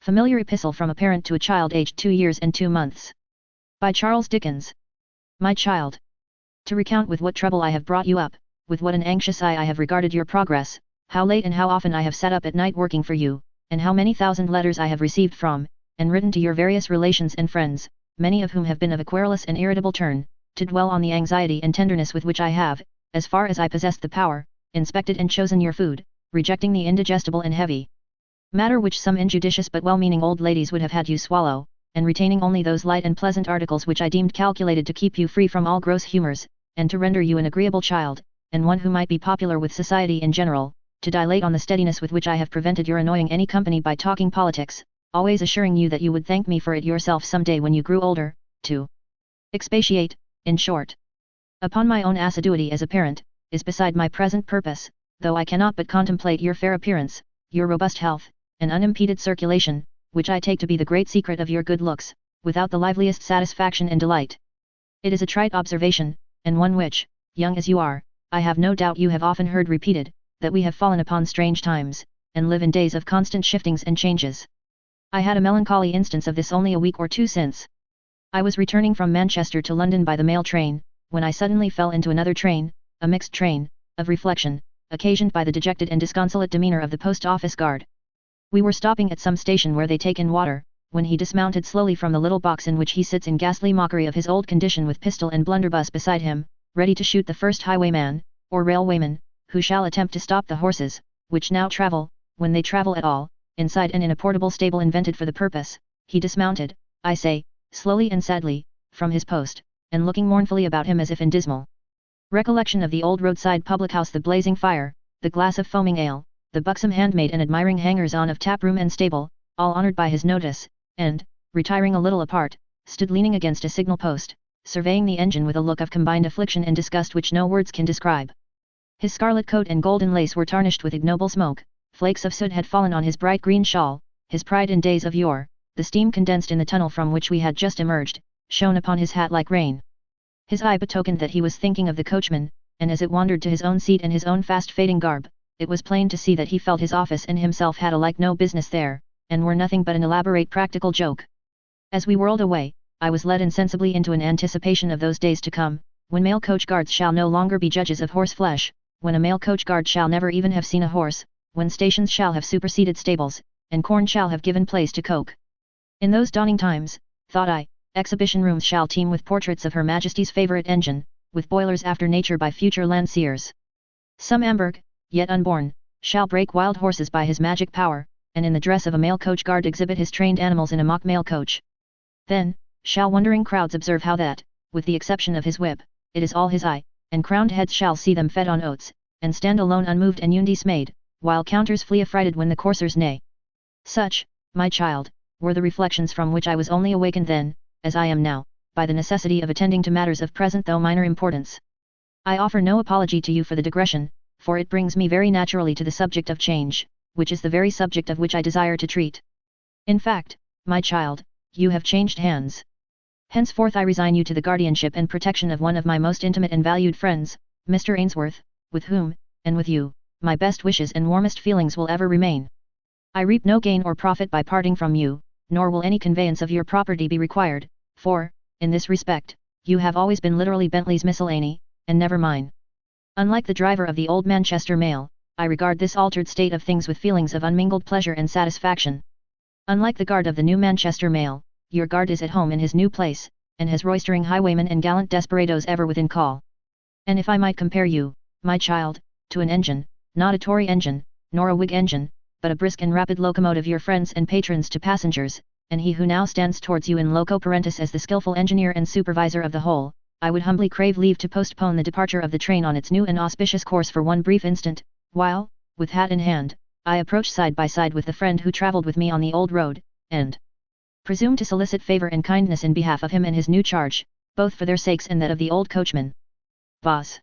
Familiar Epistle from a Parent to a Child aged 2 years and 2 months. By Charles Dickens. My child. To recount with what trouble I have brought you up, with what an anxious eye I have regarded your progress, how late and how often I have sat up at night working for you, and how many thousand letters I have received from, and written to your various relations and friends, many of whom have been of a querulous and irritable turn, to dwell on the anxiety and tenderness with which I have, as far as I possessed the power, inspected and chosen your food, rejecting the indigestible and heavy matter which some injudicious but well-meaning old ladies would have had you swallow, and retaining only those light and pleasant articles which I deemed calculated to keep you free from all gross humours, and to render you an agreeable child, and one who might be popular with society in general, to dilate on the steadiness with which I have prevented your annoying any company by talking politics, always assuring you that you would thank me for it yourself some day when you grew older, to expatiate, in short, upon my own assiduity as a parent, is beside my present purpose, though I cannot but contemplate your fair appearance, your robust health, and unimpeded circulation, which I take to be the great secret of your good looks, without the liveliest satisfaction and delight. It is a trite observation, and one which, young as you are, I have no doubt you have often heard repeated, that we have fallen upon strange times, and live in days of constant shiftings and changes. I had a melancholy instance of this only a week or two since. I was returning from Manchester to London by the mail train, when I suddenly fell into another train, a mixed train, of reflection, occasioned by the dejected and disconsolate demeanour of the post office guard. We were stopping at some station where they take in water, when he dismounted slowly from the little box in which he sits in ghastly mockery of his old condition with pistol and blunderbuss beside him, ready to shoot the first highwayman, or railwayman, who shall attempt to stop the horses, which now travel, when they travel at all, inside and in a portable stable invented for the purpose. He dismounted, I say, slowly and sadly, from his post, and looking mournfully about him as if in dismal recollection of the old roadside public-house, the blazing fire, the glass of foaming ale, the buxom handmaid and admiring hangers-on of tap-room and stable, all honoured by his notice, and, retiring a little apart, stood leaning against a signal post, surveying the engine with a look of combined affliction and disgust which no words can describe. His scarlet coat and golden lace were tarnished with ignoble smoke, flakes of soot had fallen on his bright green shawl, his pride in days of yore, the steam condensed in the tunnel from which we had just emerged, shone upon his hat like rain. His eye betokened that he was thinking of the coachman, and as it wandered to his own seat and his own fast-fading garb, it was plain to see that he felt his office and himself had alike no business there, and were nothing but an elaborate practical joke. As we whirled away, I was led insensibly into an anticipation of those days to come, when mail coach guards shall no longer be judges of horse flesh, when a mail coach guard shall never even have seen a horse, when stations shall have superseded stables, and corn shall have given place to coke. In those dawning times, thought I, exhibition rooms shall teem with portraits of Her Majesty's favourite engine, with boilers after nature by future Landseers. Some Amberg, yet unborn, shall break wild horses by his magic power, and in the dress of a mail coach guard exhibit his trained animals in a mock mail coach. Then, shall wondering crowds observe how that, with the exception of his whip, it is all his eye, and crowned heads shall see them fed on oats, and stand alone unmoved and undismayed, while counters flee affrighted when the coursers neigh. Such, my child, were the reflections from which I was only awakened then, as I am now, by the necessity of attending to matters of present though minor importance. I offer no apology to you for the digression, for it brings me very naturally to the subject of change, which is the very subject of which I desire to treat. In fact, my child, you have changed hands. Henceforth I resign you to the guardianship and protection of one of my most intimate and valued friends, Mr. Ainsworth, with whom, and with you, my best wishes and warmest feelings will ever remain. I reap no gain or profit by parting from you, nor will any conveyance of your property be required, for, in this respect, you have always been literally Bentley's miscellany, and never mine. Unlike the driver of the old Manchester mail, I regard this altered state of things with feelings of unmingled pleasure and satisfaction. Unlike the guard of the new Manchester mail, your guard is at home in his new place, and has roistering highwaymen and gallant desperadoes ever within call. And if I might compare you, my child, to an engine, not a Tory engine, nor a Whig engine, but a brisk and rapid locomotive, your friends and patrons to passengers, and he who now stands towards you in loco parentis as the skilful engineer and supervisor of the whole, I would humbly crave leave to postpone the departure of the train on its new and auspicious course for one brief instant, while, with hat in hand, I approach side by side with the friend who travelled with me on the old road, and presume to solicit favour and kindness in behalf of him and his new charge, both for their sakes and that of the old coachman. Vos.